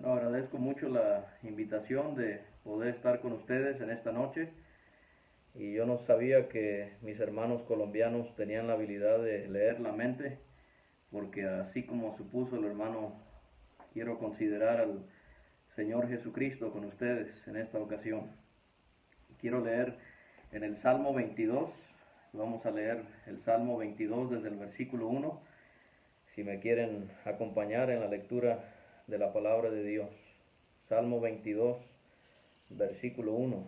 Bueno, agradezco mucho la invitación de poder estar con ustedes en esta noche. Y yo no sabía que mis hermanos colombianos tenían la habilidad de leer la mente, porque así como supuso el hermano, quiero considerar al Señor Jesucristo con ustedes en esta ocasión. Quiero leer en el Salmo 22, vamos a leer el Salmo 22 desde el versículo 1, si me quieren acompañar en la lectura de la palabra de Dios. Salmo 22, versículo 1.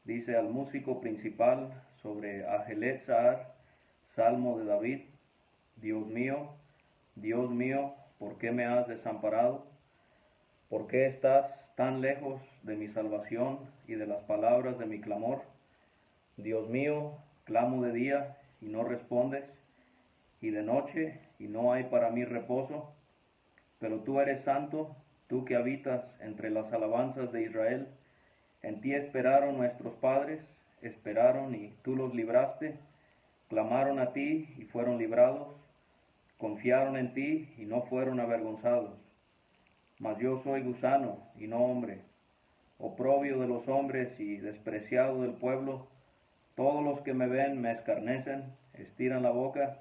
Dice: al músico principal sobre Ajelet Sahar, Salmo de David: Dios mío, ¿por qué me has desamparado? ¿Por qué estás tan lejos de mi salvación y de las palabras de mi clamor? Dios mío, clamo de día y no respondes, y de noche y no hay para mí reposo. Pero tú eres santo, tú que habitas entre las alabanzas de Israel. En ti esperaron nuestros padres, esperaron y tú los libraste, clamaron a ti y fueron librados, confiaron en ti y no fueron avergonzados. Mas yo soy gusano y no hombre, oprobio de los hombres y despreciado del pueblo. Todos los que me ven me escarnecen, estiran la boca,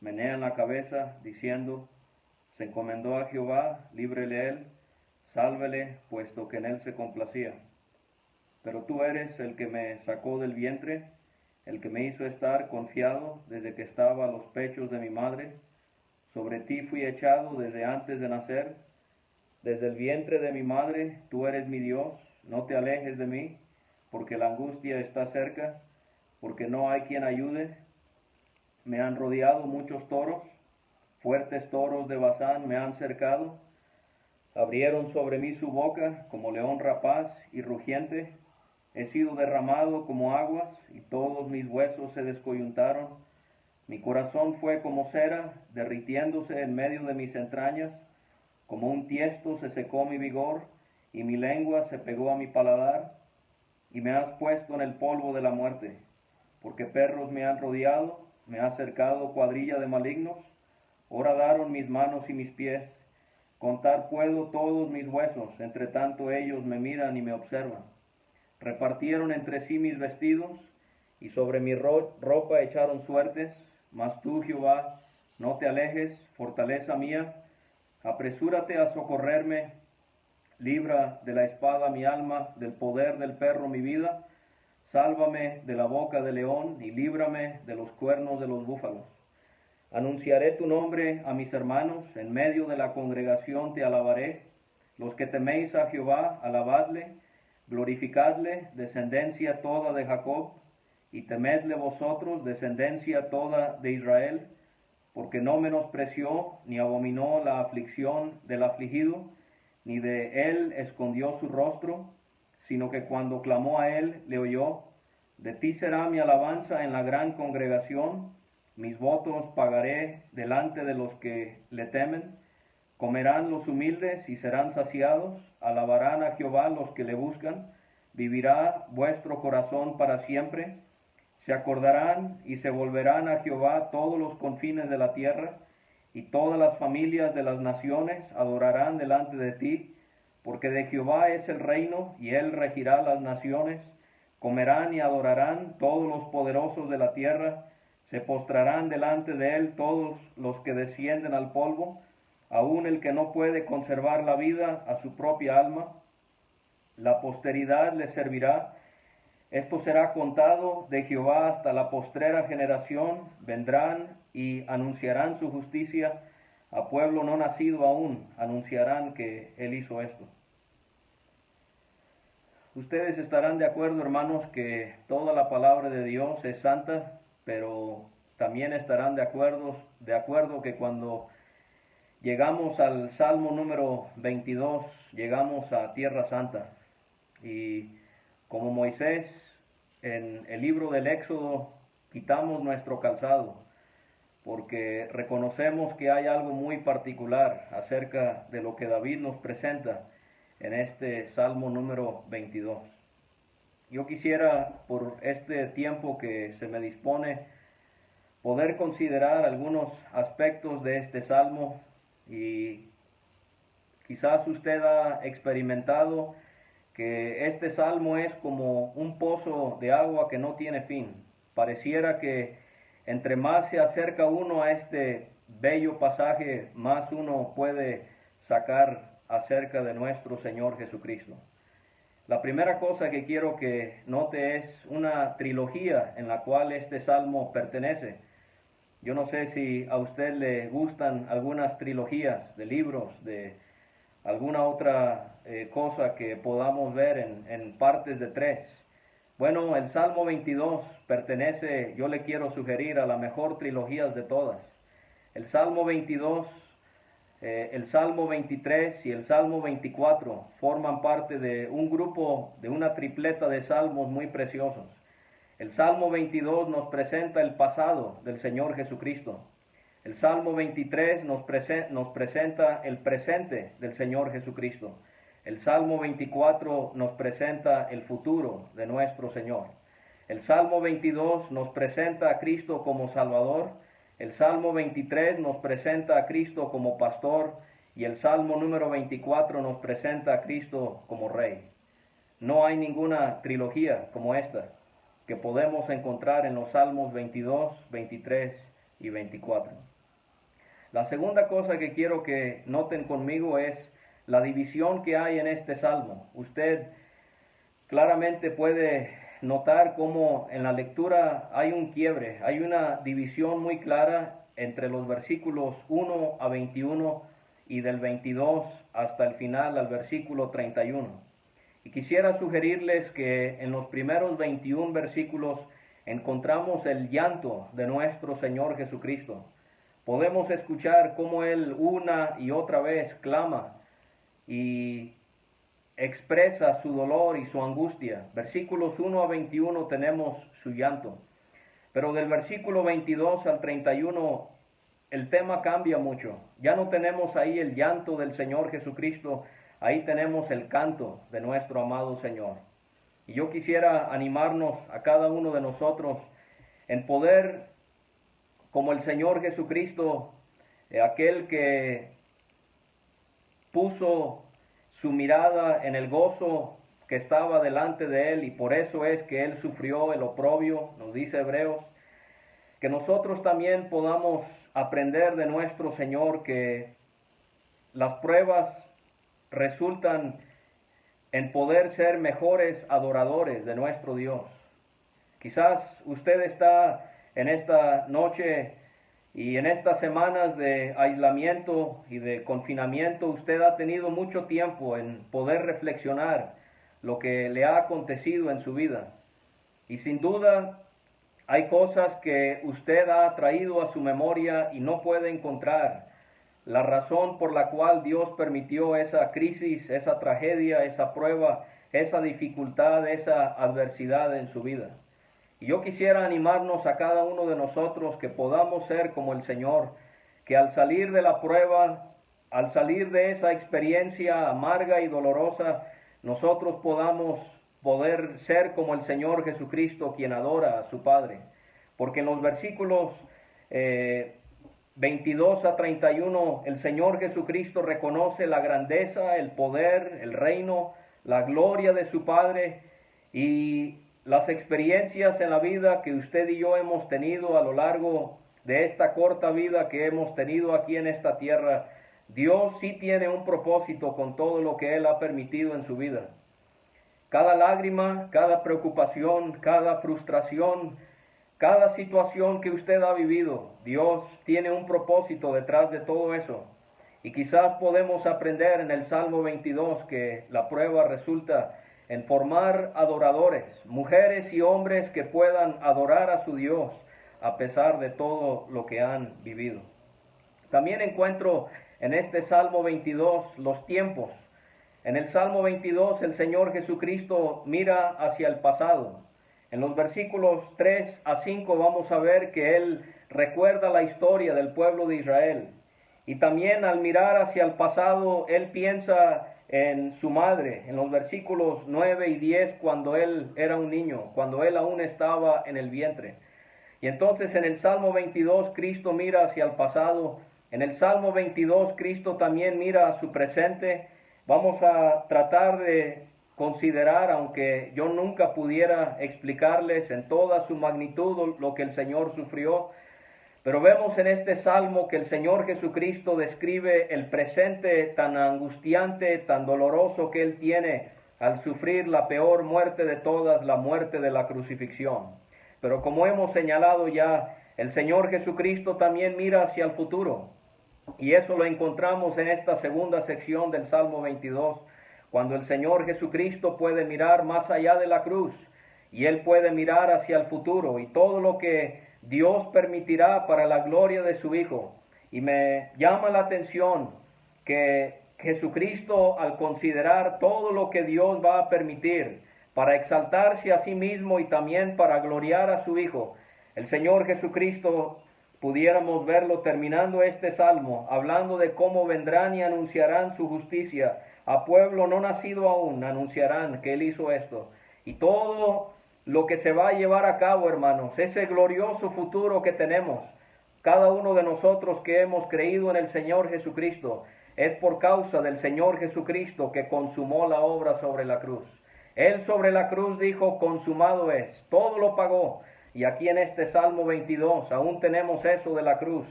menean la cabeza, diciendo: se encomendó a Jehová, líbrele él, sálvele, puesto que en él se complacía. Pero tú eres el que me sacó del vientre, el que me hizo estar confiado desde que estaba a los pechos de mi madre. Sobre ti fui echado desde antes de nacer. Desde el vientre de mi madre, tú eres mi Dios, no te alejes de mí, porque la angustia está cerca, porque no hay quien ayude. Me han rodeado muchos toros, fuertes toros de Basán me han cercado. Abrieron sobre mí su boca como león rapaz y rugiente. He sido derramado como aguas y todos mis huesos se descoyuntaron. Mi corazón fue como cera, derritiéndose en medio de mis entrañas. Como un tiesto se secó mi vigor y mi lengua se pegó a mi paladar. Y me has puesto en el polvo de la muerte, porque perros me han rodeado, me ha cercado cuadrilla de malignos. Horadaron mis manos y mis pies. Contar puedo todos mis huesos, entre tanto ellos me miran y me observan. Repartieron entre sí mis vestidos, y sobre mi ropa echaron suertes. Mas tú, Jehová, no te alejes, fortaleza mía. Apresúrate a socorrerme. Libra de la espada mi alma, del poder del perro mi vida. Sálvame de la boca del león, y líbrame de los cuernos de los búfalos. Anunciaré tu nombre a mis hermanos, en medio de la congregación te alabaré. Los que teméis a Jehová, alabadle. Glorificadle, descendencia toda de Jacob, y temedle vosotros, descendencia toda de Israel, porque no menospreció ni abominó la aflicción del afligido, ni de él escondió su rostro, sino que cuando clamó a él, le oyó. De ti será mi alabanza en la gran congregación, mis votos pagaré delante de los que le temen. Comerán los humildes y serán saciados, alabarán a Jehová los que le buscan. Vivirá vuestro corazón para siempre. Se acordarán y se volverán a Jehová todos los confines de la tierra, y todas las familias de las naciones adorarán delante de ti, porque de Jehová es el reino, y él regirá las naciones. Comerán y adorarán todos los poderosos de la tierra, se postrarán delante de él todos los que descienden al polvo, aun el que no puede conservar la vida a su propia alma. La posteridad le servirá. Esto será contado de Jehová hasta la postrera generación. Vendrán y anunciarán su justicia. A pueblo no nacido aún anunciarán que él hizo esto. Ustedes estarán de acuerdo, hermanos, que toda la palabra de Dios es santa, pero también estarán de acuerdo que cuando llegamos al Salmo número 22, llegamos a Tierra Santa. Y como Moisés, en el libro del Éxodo, quitamos nuestro calzado, porque reconocemos que hay algo muy particular acerca de lo que David nos presenta en este Salmo número 22. Yo quisiera, por este tiempo que se me dispone, poder considerar algunos aspectos de este Salmo y Quizás usted ha experimentado que este salmo es como un pozo de agua que no tiene fin. Pareciera que entre más se acerca uno a este bello pasaje, más uno puede sacar acerca de nuestro Señor Jesucristo. La primera cosa que quiero que note es una trilogía en la cual este salmo pertenece. Yo no sé si a usted le gustan algunas trilogías de libros, de alguna otra cosa que podamos ver en partes de 3. Bueno, el Salmo 22 pertenece, yo le quiero sugerir, a la mejor trilogía de todas. El Salmo 22, el Salmo 23 y el Salmo 24 forman parte de un grupo, de una tripleta de salmos muy preciosos. El Salmo 22 nos presenta el pasado del Señor Jesucristo. El Salmo 23 nos presenta el presente del Señor Jesucristo. El Salmo 24 nos presenta el futuro de nuestro Señor. El Salmo 22 nos presenta a Cristo como Salvador. El Salmo 23 nos presenta a Cristo como Pastor. Y el Salmo número 24 nos presenta a Cristo como Rey. No hay ninguna trilogía como esta que podemos encontrar en los Salmos 22, 23 y 24. La segunda cosa que quiero que noten conmigo es la división que hay en este salmo. Usted claramente puede notar cómo en la lectura hay un quiebre, hay una división muy clara entre los versículos 1 a 21 y del 22 hasta el final al versículo 31. Y quisiera sugerirles que en los primeros 21 versículos encontramos el llanto de nuestro Señor Jesucristo. Podemos escuchar cómo Él una y otra vez clama y expresa su dolor y su angustia. Versículos 1 a 21 tenemos su llanto. Pero del versículo 22 al 31 el tema cambia mucho. Ya no tenemos ahí el llanto del Señor Jesucristo, ahí tenemos el canto de nuestro amado Señor. Y yo quisiera animarnos a cada uno de nosotros en poder, como el Señor Jesucristo, aquel que puso su mirada en el gozo que estaba delante de Él, y por eso es que Él sufrió el oprobio, nos dice Hebreos, que nosotros también podamos aprender de nuestro Señor que las pruebas resultan en poder ser mejores adoradores de nuestro Dios. Quizás usted está en esta noche y en estas semanas de aislamiento y de confinamiento, usted ha tenido mucho tiempo en poder reflexionar lo que le ha acontecido en su vida. Y sin duda hay cosas que usted ha traído a su memoria y no puede encontrar la razón por la cual Dios permitió esa crisis, esa tragedia, esa prueba, esa dificultad, esa adversidad en su vida. Y yo quisiera animarnos a cada uno de nosotros que podamos ser como el Señor, que al salir de la prueba, al salir de esa experiencia amarga y dolorosa, nosotros podamos poder ser como el Señor Jesucristo, quien adora a su Padre. Porque en los versículos 22 a 31, el Señor Jesucristo reconoce la grandeza, el poder, el reino, la gloria de su Padre y las experiencias en la vida que usted y yo hemos tenido a lo largo de esta corta vida que hemos tenido aquí en esta tierra. Dios sí tiene un propósito con todo lo que Él ha permitido en su vida. Cada lágrima, cada preocupación, cada frustración, cada situación que usted ha vivido, Dios tiene un propósito detrás de todo eso. Y quizás podemos aprender en el Salmo 22 que la prueba resulta en formar adoradores, mujeres y hombres que puedan adorar a su Dios a pesar de todo lo que han vivido. También encuentro en este Salmo 22 los tiempos. En el Salmo 22 el Señor Jesucristo mira hacia el pasado. En los versículos 3 a 5 vamos a ver que Él recuerda la historia del pueblo de Israel. Y también al mirar hacia el pasado, Él piensa en su madre, en los versículos 9 y 10, cuando Él era un niño, cuando Él aún estaba en el vientre. Y entonces en el Salmo 22, Cristo mira hacia el pasado En el Salmo 22, Cristo también mira a su presente. Vamos a tratar de considerar, aunque yo nunca pudiera explicarles en toda su magnitud lo que el Señor sufrió, pero vemos en este Salmo que el Señor Jesucristo describe el presente tan angustiante, tan doloroso que Él tiene al sufrir la peor muerte de todas, la muerte de la crucifixión. Pero como hemos señalado ya, el Señor Jesucristo también mira hacia el futuro. Y eso lo encontramos en esta segunda sección del Salmo 22, cuando el Señor Jesucristo puede mirar más allá de la cruz y Él puede mirar hacia el futuro y todo lo que Dios permitirá para la gloria de su Hijo. Y me llama la atención que Jesucristo, al considerar todo lo que Dios va a permitir para exaltarse a sí mismo y también para gloriar a su Hijo, el Señor Jesucristo, pudiéramos verlo terminando este salmo, hablando de cómo vendrán y anunciarán su justicia. A pueblo no nacido aún anunciarán que Él hizo esto. Y todo lo que se va a llevar a cabo, hermanos, ese glorioso futuro que tenemos, cada uno de nosotros que hemos creído en el Señor Jesucristo, es por causa del Señor Jesucristo que consumó la obra sobre la cruz. Él sobre la cruz dijo, consumado es, todo lo pagó. Y aquí en este Salmo 22 aún tenemos eso de la cruz.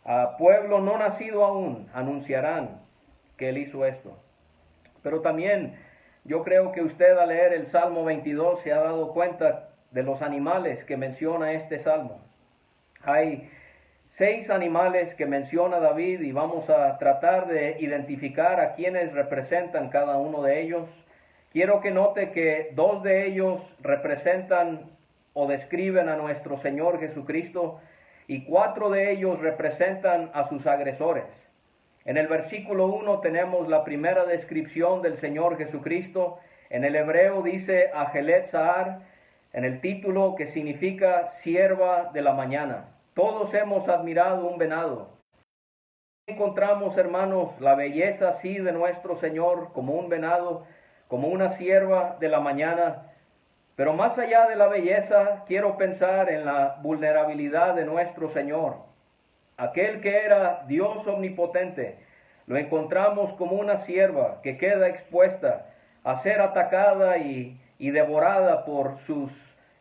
A pueblo no nacido aún anunciarán que Él hizo esto. Pero también yo creo que usted al leer el Salmo 22 se ha dado cuenta de los animales que menciona este Salmo. Hay 6 animales que menciona David y vamos a tratar de identificar a quienes representan cada uno de ellos. Quiero que note que 2 de ellos representan o describen a nuestro Señor Jesucristo y 4 de ellos representan a sus agresores. En el versículo 1 tenemos la primera descripción del Señor Jesucristo. En el hebreo dice Ajelet Sahar, en el título que significa sierva de la mañana. Todos hemos admirado un venado. Encontramos, hermanos, la belleza así de nuestro Señor como un venado, como una sierva de la mañana. Pero más allá de la belleza, quiero pensar en la vulnerabilidad de nuestro Señor. Aquel que era Dios omnipotente, lo encontramos como una sierva que queda expuesta a ser atacada y devorada por sus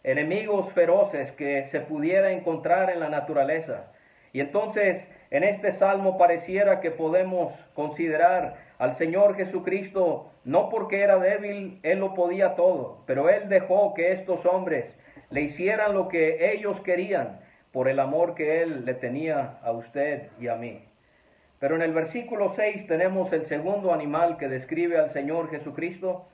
enemigos feroces que se pudiera encontrar en la naturaleza. Y entonces, en este salmo pareciera que podemos considerar al Señor Jesucristo, no porque era débil, Él lo podía todo, pero Él dejó que estos hombres le hicieran lo que ellos querían por el amor que Él le tenía a usted y a mí. Pero en el versículo 6 tenemos el segundo animal que describe al Señor Jesucristo.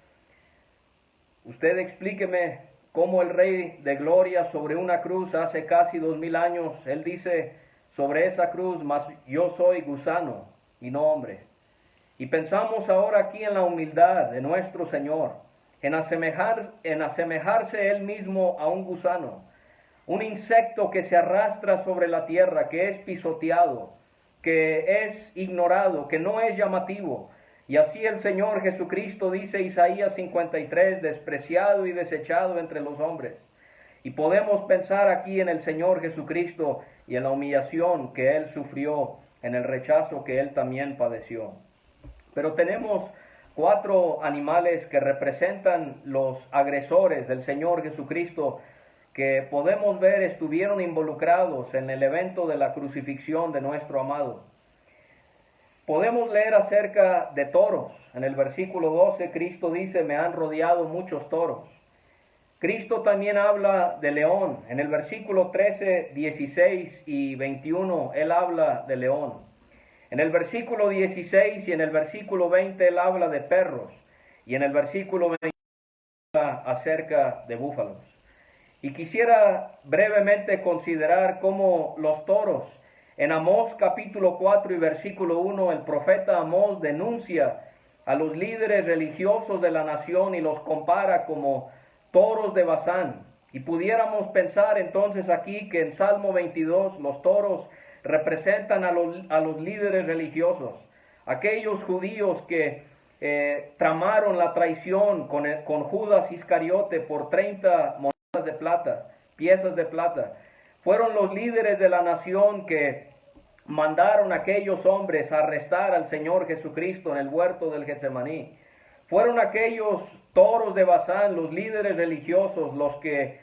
Usted explíqueme cómo el Rey de Gloria sobre una cruz hace casi 2000 años, Él dice sobre esa cruz, mas yo soy gusano y no hombre. Y pensamos ahora aquí en la humildad de nuestro Señor, en asemejarse Él mismo a un gusano, un insecto que se arrastra sobre la tierra, que es pisoteado, que es ignorado, que no es llamativo. Y así el Señor Jesucristo, dice Isaías 53, despreciado y desechado entre los hombres. Y podemos pensar aquí en el Señor Jesucristo y en la humillación que Él sufrió, en el rechazo que Él también padeció. Pero tenemos 4 animales que representan los agresores del Señor Jesucristo, que podemos ver estuvieron involucrados en el evento de la crucifixión de nuestro amado. Podemos leer acerca de toros. En el versículo 12 Cristo dice, me han rodeado muchos toros. Cristo también habla de león. En el versículo 13, 16 y 21 Él habla de león. En el versículo 16 y en el versículo 20 Él habla de perros. Y en el versículo 20 habla acerca de búfalos. Y quisiera brevemente considerar cómo los toros, en Amós capítulo 4 y versículo 1, el profeta Amós denuncia a los líderes religiosos de la nación y los compara como toros de Basán. Y pudiéramos pensar entonces aquí que en Salmo 22 los toros representan a los líderes religiosos, aquellos judíos que tramaron la traición con Judas Iscariote por 30 monedas de plata, piezas de plata. Fueron los líderes de la nación que mandaron aquellos hombres a arrestar al Señor Jesucristo en el huerto del Getsemaní. Fueron aquellos toros de Basán, los líderes religiosos, los que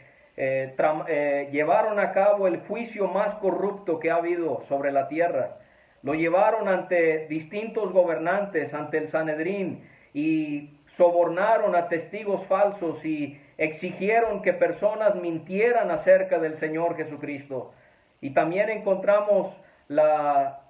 llevaron a cabo el juicio más corrupto que ha habido sobre la tierra. Lo llevaron ante distintos gobernantes, ante el Sanedrín, y sobornaron a testigos falsos y exigieron que personas mintieran acerca del Señor Jesucristo. Y también encontramos a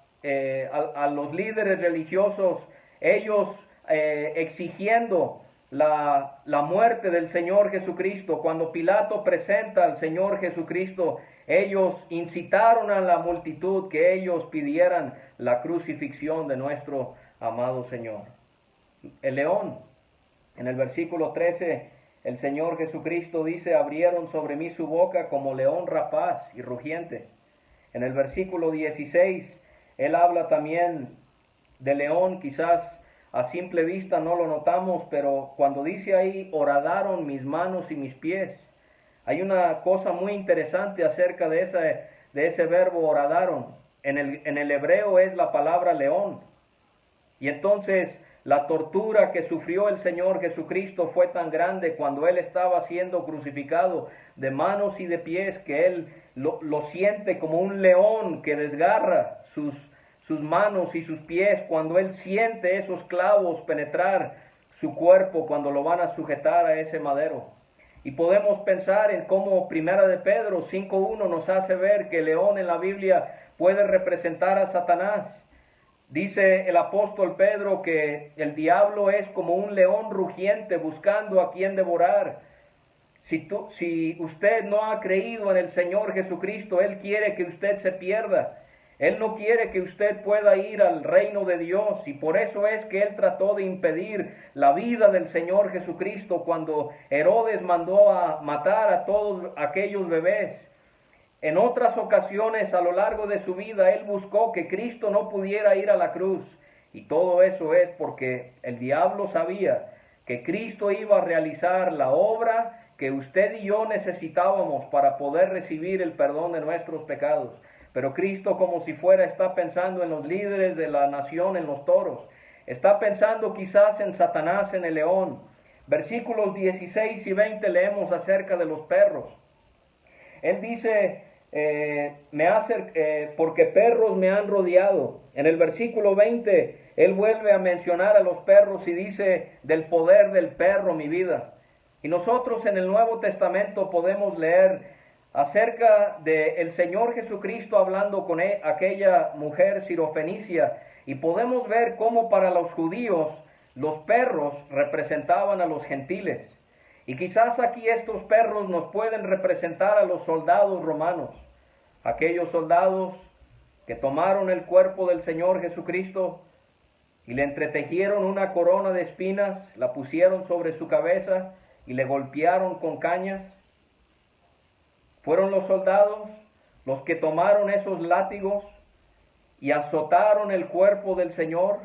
los líderes religiosos, ellos exigiendo la muerte del Señor Jesucristo. Cuando Pilato presenta al Señor Jesucristo, ellos incitaron a la multitud que ellos pidieran la crucifixión de nuestro amado Señor. El león, en el versículo 13, el Señor Jesucristo dice: abrieron sobre mí su boca como león rapaz y rugiente. En el versículo 16, él habla también de león. Quizás a simple vista no lo notamos, pero cuando dice ahí: horadaron mis manos y mis pies, hay una cosa muy interesante acerca de ese verbo horadaron. En el hebreo es la palabra león. Y entonces la tortura que sufrió el Señor Jesucristo fue tan grande cuando Él estaba siendo crucificado, de manos y de pies, que Él lo siente como un león que desgarra sus manos y sus pies, cuando Él siente esos clavos penetrar su cuerpo cuando lo van a sujetar a ese madero. Y podemos pensar en cómo Primera de Pedro 5:1 nos hace ver que el león en la Biblia puede representar a Satanás. Dice el apóstol Pedro que el diablo es como un león rugiente buscando a quien devorar. Si usted no ha creído en el Señor Jesucristo, Él quiere que usted se pierda. Él no quiere que usted pueda ir al reino de Dios, y por eso es que Él trató de impedir la vida del Señor Jesucristo cuando Herodes mandó a matar a todos aquellos bebés. En otras ocasiones a lo largo de su vida, Él buscó que Cristo no pudiera ir a la cruz. Y todo eso es porque el diablo sabía que Cristo iba a realizar la obra que usted y yo necesitábamos para poder recibir el perdón de nuestros pecados. Pero Cristo, como si fuera, está pensando en los líderes de la nación, en los toros. Está pensando quizás en Satanás, en el león. Versículos 16 y 20 leemos acerca de los perros. Él dice: porque perros me han rodeado. En el versículo 20, Él vuelve a mencionar a los perros y dice: del poder del perro mi vida. Y nosotros en el Nuevo Testamento podemos leer acerca del Señor Jesucristo hablando con aquella mujer sirofenicia, y podemos ver cómo para los judíos los perros representaban a los gentiles. Y quizás aquí estos perros nos pueden representar a los soldados romanos, aquellos soldados que tomaron el cuerpo del Señor Jesucristo y le entretejieron una corona de espinas, la pusieron sobre su cabeza y le golpearon con cañas. Fueron los soldados los que tomaron esos látigos y azotaron el cuerpo del Señor.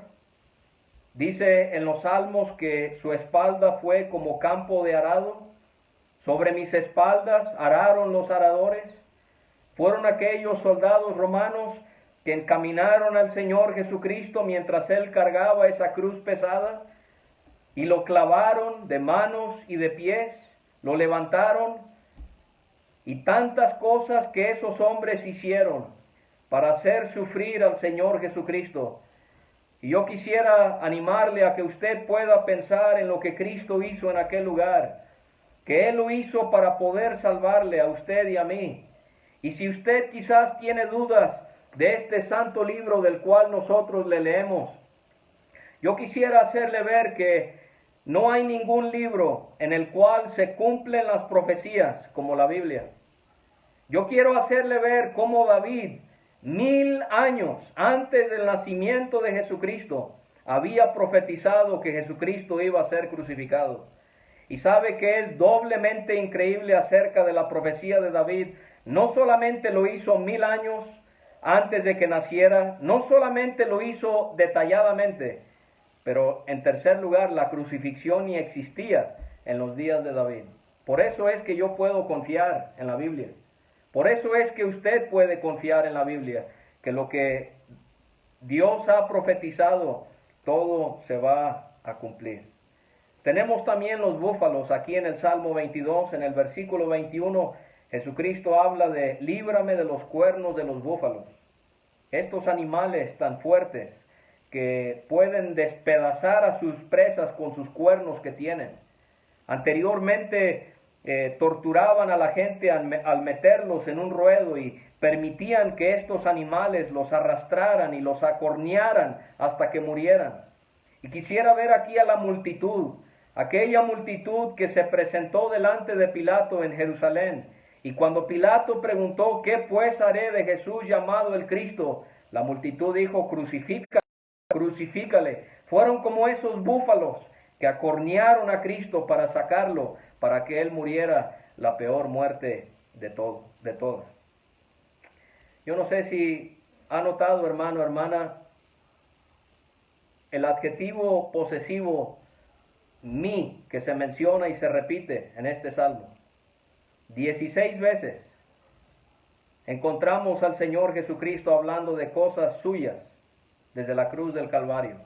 Dice en los Salmos que su espalda fue como campo de arado. Sobre mis espaldas araron los aradores. Fueron aquellos soldados romanos que encaminaron al Señor Jesucristo mientras Él cargaba esa cruz pesada, y lo clavaron de manos y de pies, lo levantaron. Y tantas cosas que esos hombres hicieron para hacer sufrir al Señor Jesucristo. Y yo quisiera animarle a que usted pueda pensar en lo que Cristo hizo en aquel lugar, que Él lo hizo para poder salvarle a usted y a mí. Y si usted quizás tiene dudas de este santo libro del cual nosotros le leemos, yo quisiera hacerle ver que no hay ningún libro en el cual se cumplen las profecías como la Biblia. Yo quiero hacerle ver cómo David, 1000 años antes del nacimiento de Jesucristo, había profetizado que Jesucristo iba a ser crucificado. Y sabe que es doblemente increíble acerca de la profecía de David. No solamente lo hizo 1000 años antes de que naciera, no solamente lo hizo detalladamente, pero en tercer lugar, la crucifixión ni existía en los días de David. Por eso es que yo puedo confiar en la Biblia. Por eso es que usted puede confiar en la Biblia, que lo que Dios ha profetizado, todo se va a cumplir. Tenemos también los búfalos aquí en el Salmo 22, en el versículo 21, Jesucristo habla de líbrame de los cuernos de los búfalos. Estos animales tan fuertes que pueden despedazar a sus presas con sus cuernos que tienen. Anteriormente torturaban a la gente al meterlos en un ruedo y permitían que estos animales los arrastraran y los acornearan hasta que murieran. Y quisiera ver aquí a la multitud, aquella multitud que se presentó delante de Pilato en Jerusalén. Y cuando Pilato preguntó, ¿qué pues haré de Jesús llamado el Cristo? La multitud dijo, crucifícale. Fueron como esos búfalos que acornearon a Cristo para sacarlo, para que Él muriera la peor muerte de todas. Yo no sé si ha notado, hermano, hermana, el adjetivo posesivo mí que se menciona y se repite en este salmo. 16 veces encontramos al Señor Jesucristo hablando de cosas suyas desde la cruz del Calvario.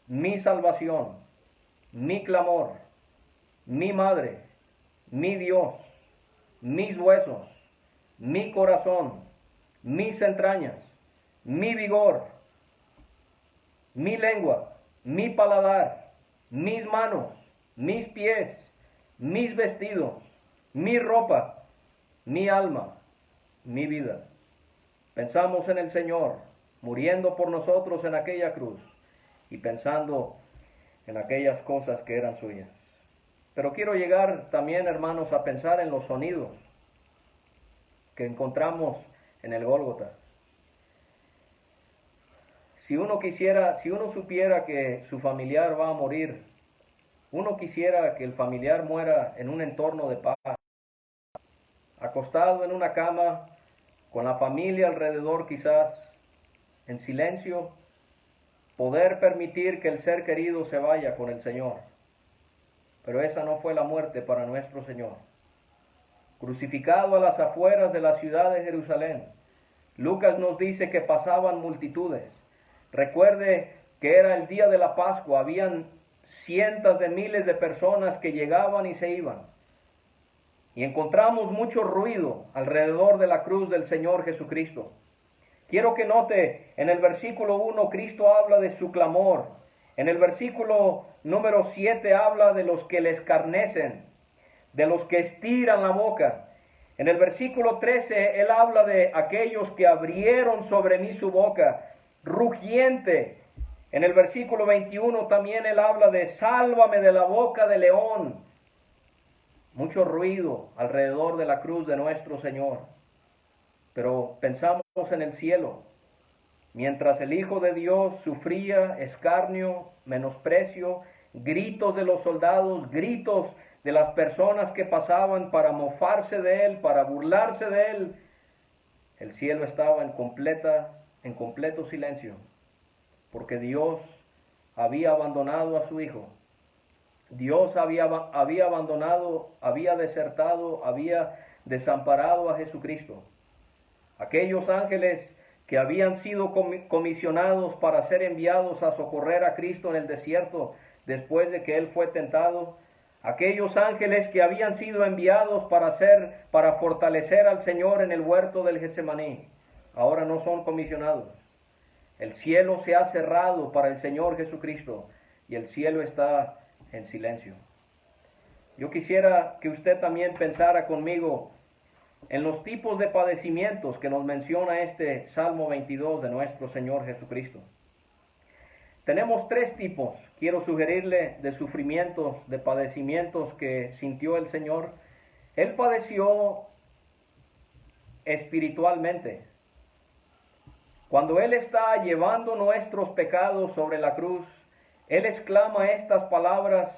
Mi salvación, mi clamor, mi madre, mi Dios, mis huesos, mi corazón, mis entrañas, mi vigor, mi lengua, mi paladar, mis manos, mis pies, mis vestidos, mi ropa, mi alma, mi vida. Pensamos en el Señor muriendo por nosotros en aquella cruz y pensando en aquellas cosas que eran suyas. Pero quiero llegar también, hermanos, a pensar en los sonidos que encontramos en el Gólgota. Si uno supiera que su familiar va a morir, uno quisiera que el familiar muera en un entorno de paz, acostado en una cama, con la familia alrededor quizás, en silencio, poder permitir que el ser querido se vaya con el Señor. Pero esa no fue la muerte para nuestro Señor. Crucificado a las afueras de la ciudad de Jerusalén, Lucas nos dice que pasaban multitudes. Recuerde que era el día de la Pascua, habían cientos de miles de personas que llegaban y se iban. Y encontramos mucho ruido alrededor de la cruz del Señor Jesucristo. Quiero que note, en el versículo 1 Cristo habla de su clamor. En el versículo número 7 habla de los que le escarnecen, de los que estiran la boca. En el versículo 13 Él habla de aquellos que abrieron sobre mí su boca, rugiente. En el versículo 21 también Él habla de sálvame de la boca del león. Mucho ruido alrededor de la cruz de nuestro Señor. Pero pensamos en el cielo. Mientras el Hijo de Dios sufría escarnio, menosprecio, gritos de los soldados, gritos de las personas que pasaban para mofarse de Él, para burlarse de Él, el cielo estaba en completo silencio, porque Dios había abandonado a su Hijo. Dios había abandonado, había desertado, había desamparado a Jesucristo. Aquellos ángeles que habían sido comisionados para ser enviados a socorrer a Cristo en el desierto después de que Él fue tentado, aquellos ángeles que habían sido enviados para fortalecer al Señor en el huerto del Getsemaní, ahora no son comisionados. El cielo se ha cerrado para el Señor Jesucristo y el cielo está en silencio. Yo quisiera que usted también pensara conmigo en los tipos de padecimientos que nos menciona este Salmo 22 de nuestro Señor Jesucristo. Tenemos 3 tipos, quiero sugerirle, de sufrimientos, de padecimientos que sintió el Señor. Él padeció espiritualmente. Cuando Él está llevando nuestros pecados sobre la cruz, Él exclama estas palabras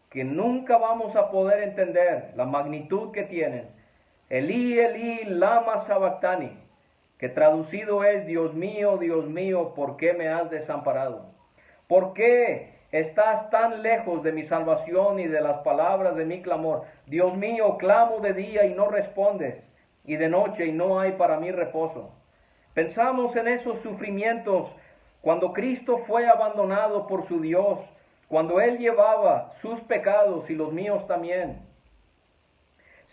que nunca vamos a poder entender la magnitud que tienen. Elí, Elí, lama sabactani, que traducido es, Dios mío, ¿por qué me has desamparado? ¿Por qué estás tan lejos de mi salvación y de las palabras de mi clamor? Dios mío, clamo de día y no respondes, y de noche y no hay para mí reposo. Pensamos en esos sufrimientos cuando Cristo fue abandonado por su Dios, cuando Él llevaba sus pecados y los míos también.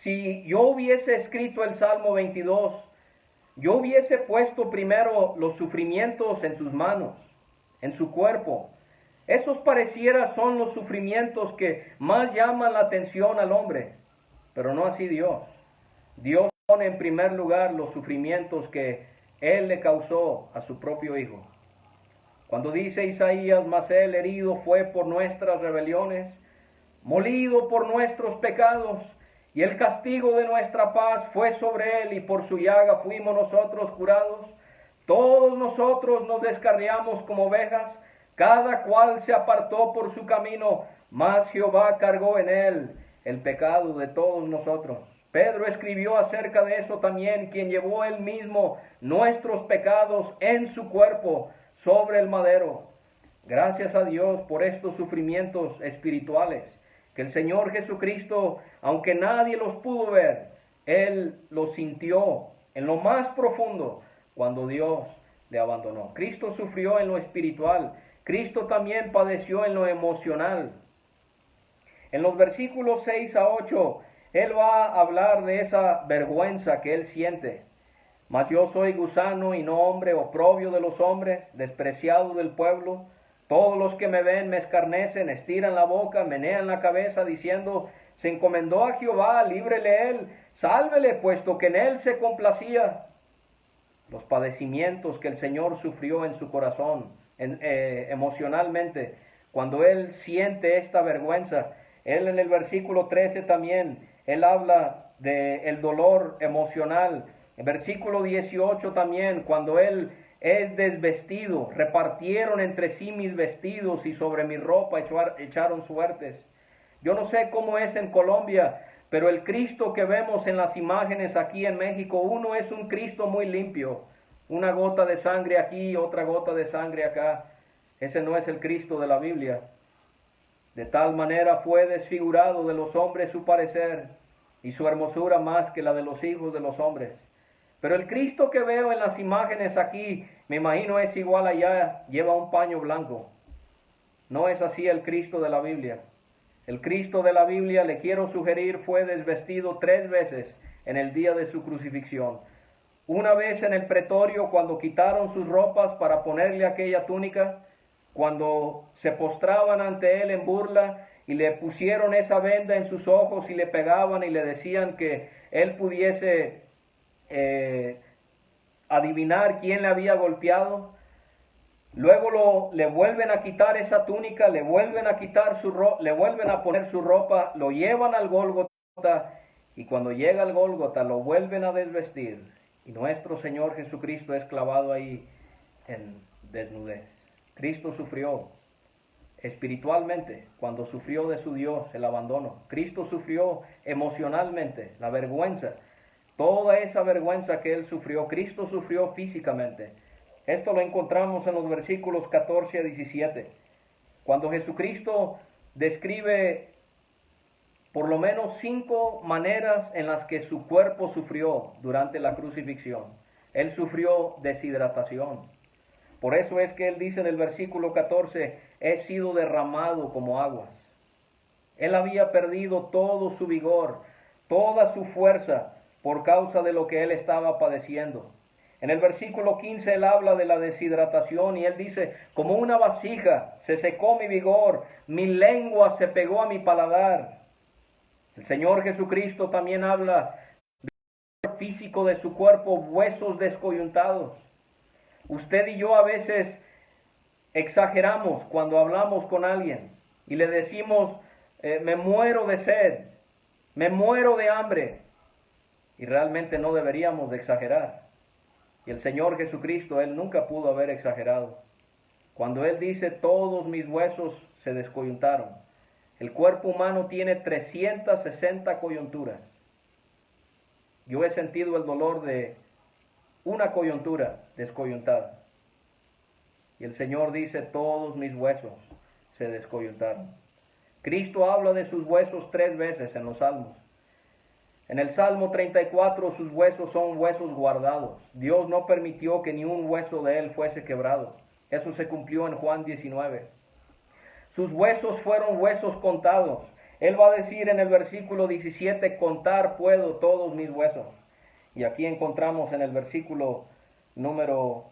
Si yo hubiese escrito el Salmo 22, yo hubiese puesto primero los sufrimientos en sus manos, en su cuerpo. Esos pareciera son los sufrimientos que más llaman la atención al hombre, pero no así Dios. Dios pone en primer lugar los sufrimientos que Él le causó a su propio Hijo. Cuando dice Isaías, mas Él herido fue por nuestras rebeliones, molido por nuestros pecados, y el castigo de nuestra paz fue sobre Él, y por su llaga fuimos nosotros curados. Todos nosotros nos descarriamos como ovejas, cada cual se apartó por su camino, mas Jehová cargó en Él el pecado de todos nosotros. Pedro escribió acerca de eso también, quien llevó Él mismo nuestros pecados en su cuerpo sobre el madero. Gracias a Dios por estos sufrimientos espirituales, que el Señor Jesucristo, aunque nadie los pudo ver, Él los sintió en lo más profundo cuando Dios le abandonó. Cristo sufrió en lo espiritual, Cristo también padeció en lo emocional. En los versículos 6 a 8, Él va a hablar de esa vergüenza que Él siente. Mas yo soy gusano y no hombre, oprobio de los hombres, despreciado del pueblo. Todos los que me ven me escarnecen, estiran la boca, menean la cabeza, diciendo, se encomendó a Jehová, líbrele Él, sálvele, puesto que en Él se complacía. Los padecimientos que el Señor sufrió en su corazón, emocionalmente, cuando Él siente esta vergüenza. Él en el versículo 13 también, Él habla del dolor emocional. En versículo 18 también, cuando Él es desvestido, repartieron entre sí mis vestidos y sobre mi ropa echaron suertes. Yo no sé cómo es en Colombia, pero el Cristo que vemos en las imágenes aquí en México, uno es un Cristo muy limpio. Una gota de sangre aquí, otra gota de sangre acá. Ese no es el Cristo de la Biblia. De tal manera fue desfigurado de los hombres su parecer, y su hermosura más que la de los hijos de los hombres. Pero el Cristo que veo en las imágenes aquí, me imagino es igual allá, lleva un paño blanco. No es así el Cristo de la Biblia. El Cristo de la Biblia, le quiero sugerir, fue desvestido 3 veces en el día de su crucifixión. Una vez en el pretorio, cuando quitaron sus ropas para ponerle aquella túnica, cuando se postraban ante él en burla y le pusieron esa venda en sus ojos y le pegaban y le decían que él pudiese adivinar quién le había golpeado. Luego le vuelven a quitar esa túnica, le vuelven a quitar le vuelven a poner su ropa, lo llevan al Gólgota, y cuando llega al Gólgota lo vuelven a desvestir, y nuestro Señor Jesucristo es clavado ahí en desnudez. Cristo sufrió espiritualmente cuando sufrió de su Dios el abandono. Cristo sufrió emocionalmente la vergüenza, toda esa vergüenza que Él sufrió. Cristo sufrió físicamente. Esto lo encontramos en los versículos 14 a 17, cuando Jesucristo describe por lo menos 5 maneras en las que su cuerpo sufrió durante la crucifixión. Él sufrió deshidratación. Por eso es que Él dice en el versículo 14, he sido derramado como aguas. Él había perdido todo su vigor, toda su fuerza por causa de lo que Él estaba padeciendo. En el versículo 15 Él habla de la deshidratación y Él dice, como una vasija se secó mi vigor, mi lengua se pegó a mi paladar. El Señor Jesucristo también habla del físico de su cuerpo, huesos descoyuntados. Usted y yo a veces exageramos cuando hablamos con alguien y le decimos, me muero de sed, me muero de hambre, y realmente no deberíamos de exagerar. Y el Señor Jesucristo, Él nunca pudo haber exagerado. Cuando Él dice, todos mis huesos se descoyuntaron, el cuerpo humano tiene 360 coyunturas. Yo he sentido el dolor de una coyuntura descoyuntada. Y el Señor dice, todos mis huesos se descoyuntaron. Cristo habla de sus huesos 3 veces en los Salmos. En el Salmo 34, sus huesos son huesos guardados. Dios no permitió que ni un hueso de él fuese quebrado. Eso se cumplió en Juan 19. Sus huesos fueron huesos contados. Él va a decir en el versículo 17, contar puedo todos mis huesos. Y aquí encontramos en el versículo número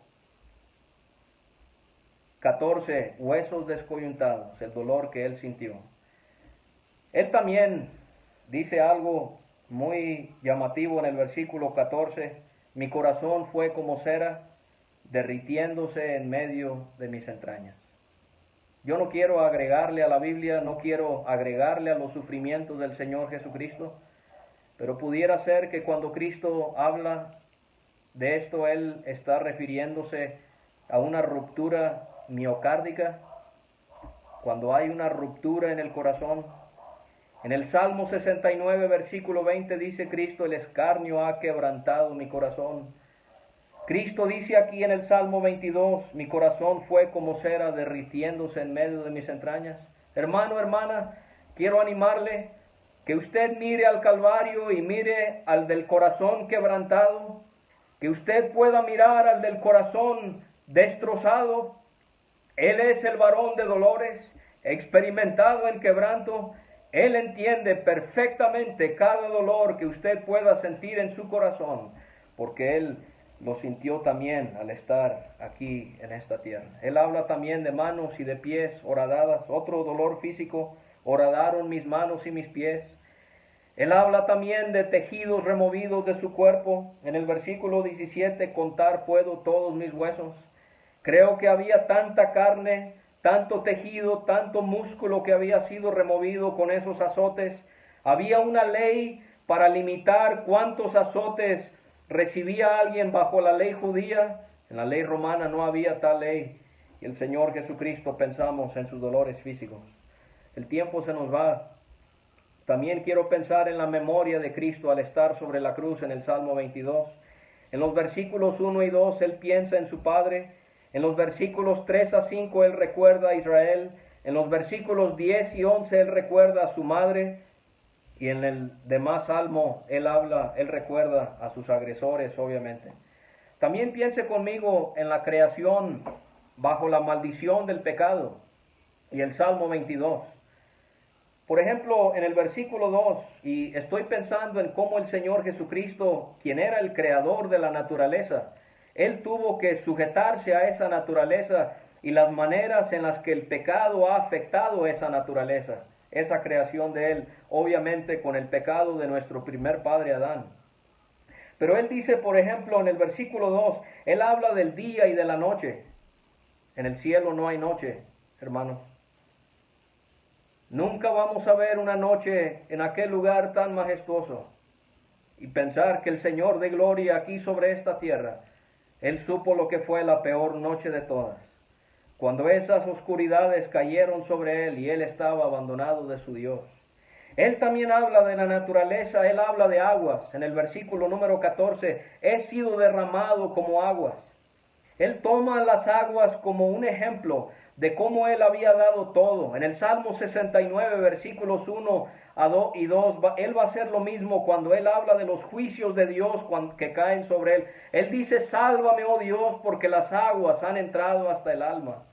14, huesos descoyuntados, el dolor que él sintió. Él también dice algo muy llamativo en el versículo 14, mi corazón fue como cera, derritiéndose en medio de mis entrañas. Yo no quiero agregarle a la Biblia, no quiero agregarle a los sufrimientos del Señor Jesucristo, pero pudiera ser que cuando Cristo habla de esto, Él está refiriéndose a una ruptura miocárdica, cuando hay una ruptura en el corazón. En el Salmo 69, versículo 20 dice Cristo, el escarnio ha quebrantado mi corazón. Cristo dice aquí en el Salmo 22, mi corazón fue como cera derritiéndose en medio de mis entrañas. Hermano, hermana, quiero animarle que usted mire al Calvario y mire al del corazón quebrantado, que usted pueda mirar al del corazón destrozado. Él es el varón de dolores, experimentado en quebranto. Él entiende perfectamente cada dolor que usted pueda sentir en su corazón, porque Él lo sintió también al estar aquí en esta tierra. Él habla también de manos y de pies horadadas, otro dolor físico, horadaron mis manos y mis pies. Él habla también de tejidos removidos de su cuerpo. En el versículo 17, contar puedo todos mis huesos. Creo que había tanta carne, tanto tejido, tanto músculo que había sido removido con esos azotes. Había una ley para limitar cuántos azotes recibía alguien bajo la ley judía. En la ley romana no había tal ley. Y el Señor Jesucristo, pensamos en sus dolores físicos. El tiempo se nos va. También quiero pensar en la memoria de Cristo al estar sobre la cruz en el Salmo 22. En los versículos 1 y 2 Él piensa en su Padre. En los versículos 3 a 5 Él recuerda a Israel. En los versículos 10 y 11 Él recuerda a su madre. Y en el demás salmo Él recuerda a sus agresores, obviamente. También piense conmigo en la creación bajo la maldición del pecado y el Salmo 22. Por ejemplo, en el versículo 2, y estoy pensando en cómo el Señor Jesucristo, quien era el creador de la naturaleza, Él tuvo que sujetarse a esa naturaleza y las maneras en las que el pecado ha afectado esa naturaleza, esa creación de Él, obviamente con el pecado de nuestro primer padre Adán. Pero Él dice, por ejemplo, en el versículo 2, Él habla del día y de la noche. En el cielo no hay noche, hermanos. Nunca vamos a ver una noche en aquel lugar tan majestuoso. Y pensar que el Señor de gloria aquí sobre esta tierra, Él supo lo que fue la peor noche de todas. Cuando esas oscuridades cayeron sobre Él y Él estaba abandonado de su Dios. Él también habla de la naturaleza, Él habla de aguas. En el versículo número 14, he sido derramado como aguas. Él toma las aguas como un ejemplo de cómo Él había dado todo. En el Salmo 69, versículos 1 y 2, Él va a hacer lo mismo cuando Él habla de los juicios de Dios que caen sobre Él. Él dice, sálvame, oh Dios, porque las aguas han entrado hasta el alma.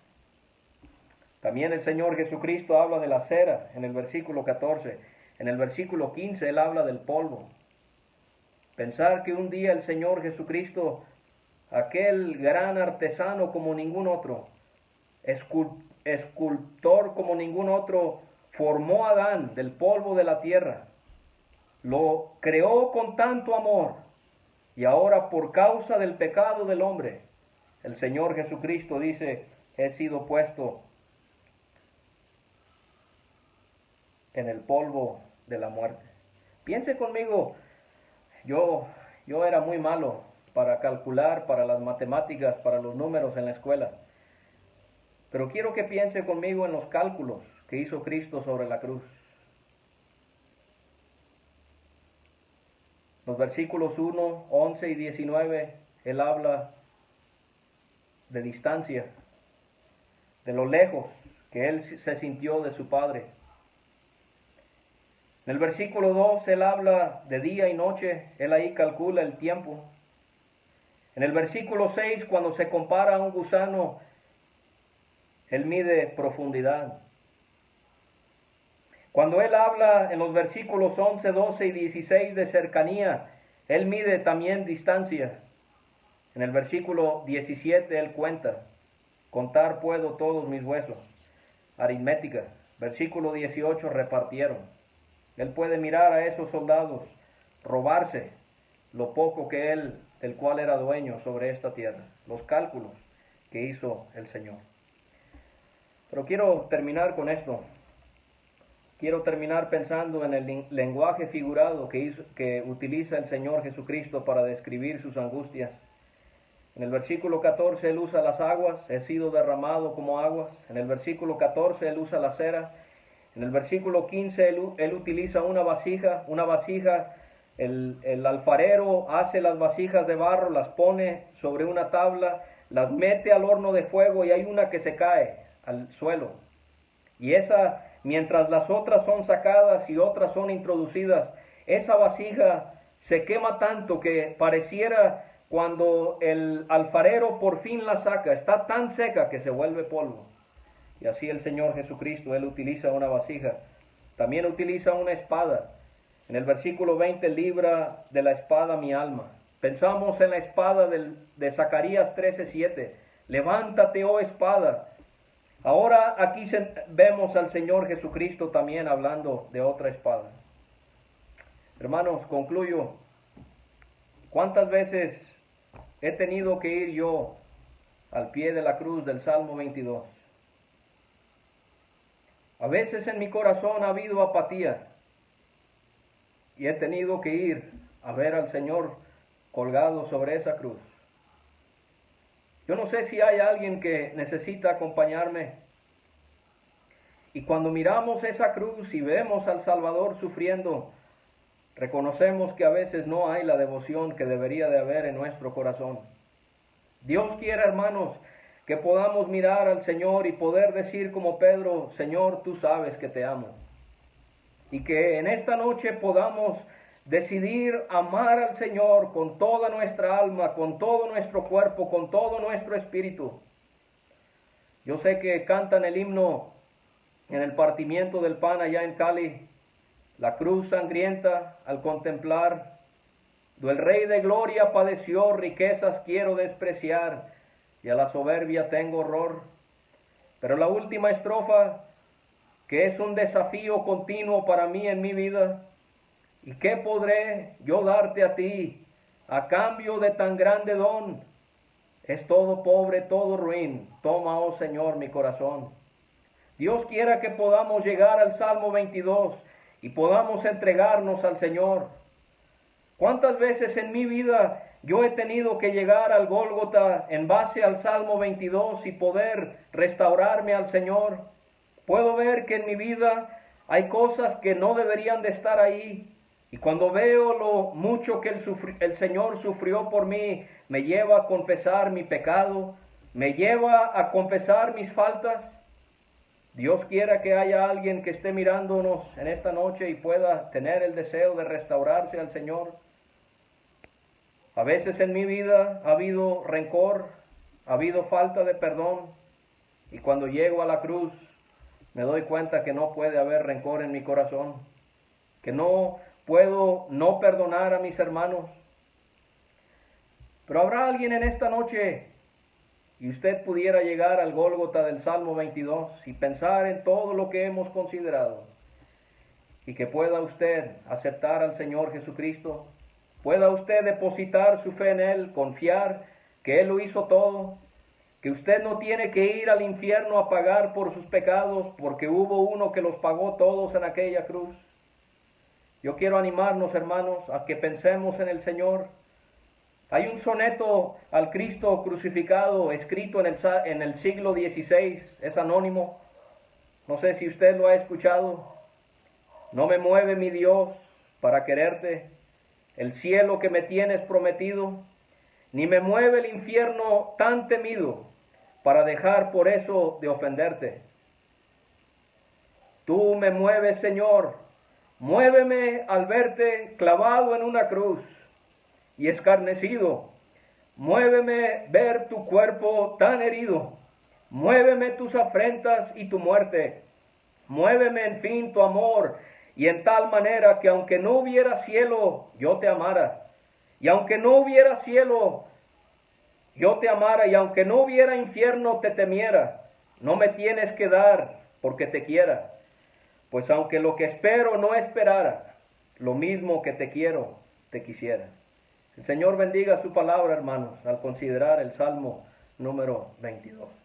También el Señor Jesucristo habla de la cera en el versículo 14. En el versículo 15 Él habla del polvo. Pensar que un día el Señor Jesucristo, aquel gran artesano como ningún otro, escultor como ningún otro, formó a Adán del polvo de la tierra, lo creó con tanto amor, y ahora por causa del pecado del hombre, el Señor Jesucristo dice, he sido puesto en el polvo de la muerte. Piense conmigo, yo era muy malo para calcular, para las matemáticas, para los números en la escuela. Pero quiero que piense conmigo en los cálculos que hizo Cristo sobre la cruz. Los versículos 1, 11 y 19, Él habla de distancia, de lo lejos que Él se sintió de su Padre. En el versículo 2 él habla de día y noche, él ahí calcula el tiempo. En el versículo 6, cuando se compara a un gusano, él mide profundidad. Cuando él habla en los versículos 11, 12 y 16 de cercanía, él mide también distancia. En el versículo 17 él cuenta, contar puedo todos mis huesos, aritmética. Versículo 18, repartieron. Él puede mirar a esos soldados, robarse lo poco que él, el cual era dueño sobre esta tierra, los cálculos que hizo el Señor. Pero quiero terminar con esto. Quiero terminar pensando en el lenguaje figurado que utiliza el Señor Jesucristo para describir sus angustias. En el versículo 14 él usa las aguas, he sido derramado como aguas. En el versículo 14 él usa la cera. En el versículo 15 él utiliza una vasija, el alfarero hace las vasijas de barro, las pone sobre una tabla, las mete al horno de fuego y hay una que se cae al suelo. Y esa, mientras las otras son sacadas y otras son introducidas, esa vasija se quema tanto que pareciera, cuando el alfarero por fin la saca, está tan seca que se vuelve polvo. Y así el Señor Jesucristo, él utiliza una vasija. También utiliza una espada. En el versículo 20, libra de la espada mi alma. Pensamos en la espada de Zacarías 13:7. Levántate, oh espada. Ahora aquí vemos al Señor Jesucristo también hablando de otra espada. Hermanos, concluyo. ¿Cuántas veces he tenido que ir yo al pie de la cruz del Salmo 22? A veces en mi corazón ha habido apatía y he tenido que ir a ver al Señor colgado sobre esa cruz. Yo no sé si hay alguien que necesita acompañarme. Y cuando miramos esa cruz y vemos al Salvador sufriendo, reconocemos que a veces no hay la devoción que debería de haber en nuestro corazón. Dios quiere, hermanos, que podamos mirar al Señor y poder decir como Pedro, Señor, tú sabes que te amo. Y que en esta noche podamos decidir amar al Señor con toda nuestra alma, con todo nuestro cuerpo, con todo nuestro espíritu. Yo sé que cantan el himno en el partimiento del pan allá en Cali, la cruz sangrienta al contemplar, do el Rey de Gloria padeció, riquezas quiero despreciar, y a la soberbia tengo horror. Pero la última estrofa, que es un desafío continuo para mí en mi vida, ¿y qué podré yo darte a ti a cambio de tan grande don? Es todo pobre, todo ruin, toma, oh Señor, mi corazón. Dios quiera que podamos llegar al Salmo 22 y podamos entregarnos al Señor. ¿Cuántas veces en mi vida yo he tenido que llegar al Gólgota en base al Salmo 22 y poder restaurarme al Señor? Puedo ver que en mi vida hay cosas que no deberían de estar ahí. Y cuando veo lo mucho que el Señor sufrió por mí, me lleva a confesar mi pecado, me lleva a confesar mis faltas. Dios quiera que haya alguien que esté mirándonos en esta noche y pueda tener el deseo de restaurarse al Señor. A veces en mi vida ha habido rencor, ha habido falta de perdón, y cuando llego a la cruz me doy cuenta que no puede haber rencor en mi corazón, que no puedo no perdonar a mis hermanos. Pero habrá alguien en esta noche y usted pudiera llegar al Gólgota del Salmo 22 y pensar en todo lo que hemos considerado, y que pueda usted aceptar al Señor Jesucristo, pueda usted depositar su fe en Él, confiar que Él lo hizo todo, que usted no tiene que ir al infierno a pagar por sus pecados, porque hubo uno que los pagó todos en aquella cruz. Yo quiero animarnos, hermanos, a que pensemos en el Señor. Hay un soneto al Cristo crucificado escrito en el siglo XVI, es anónimo. No sé si usted lo ha escuchado. No me mueve mi Dios para quererte, el cielo que me tienes prometido, ni me mueve el infierno tan temido para dejar por eso de ofenderte. Tú me mueves, Señor, Muéveme al verte clavado en una cruz y escarnecido. Muéveme ver tu cuerpo tan herido. Muéveme tus afrentas y tu muerte. Muéveme, en fin, tu amor, y en tal manera que aunque no hubiera cielo, yo te amara. Y aunque no hubiera cielo, yo te amara, y aunque no hubiera infierno, te temiera. No me tienes que dar porque te quiera. Pues aunque lo que espero no esperara, lo mismo que te quiero, te quisiera. El Señor bendiga su palabra, hermanos, al considerar el Salmo número 22.